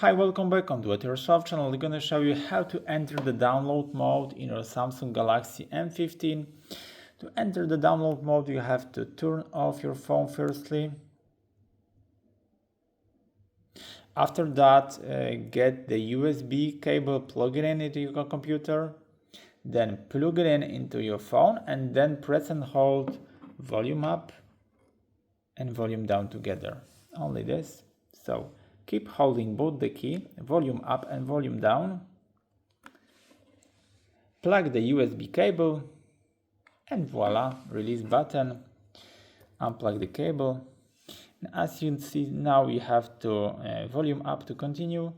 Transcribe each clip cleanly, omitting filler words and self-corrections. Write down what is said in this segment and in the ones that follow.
Hi, welcome back on the Airsoft channel. I'm gonna show you how to enter the download mode in your Samsung Galaxy M15. To enter the download mode, you have to turn off your phone firstly. After that, get the USB cable, plug it in into your computer, then plug it in into your phone, and then press and hold volume up and volume down together. Only this. So keep holding both the key, volume up and volume down. Plug the USB cable and voila, release button. Unplug the cable. And as you can see now, you have to volume up to continue.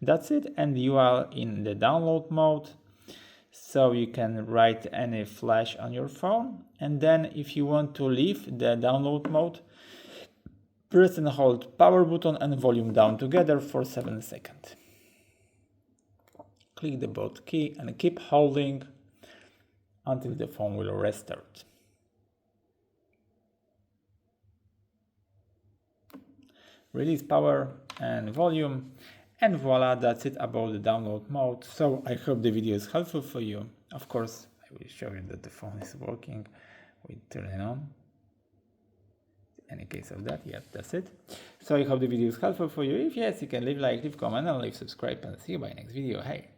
That's it, and you are in the download mode. So you can write any flash on your phone, and then if you want to leave the download mode, press and hold power button and volume down together for 7 seconds. Click the both key and keep holding until the phone will restart. Release power and volume, and voila, that's it about the download mode. So I hope the video is helpful for you. Of course, I will show you that the phone is working. We turn it on. In case of that, yeah, that's it. So I hope the video is helpful for you. If yes, you can leave like, leave comment, and leave subscribe, and see you by next video. Hey.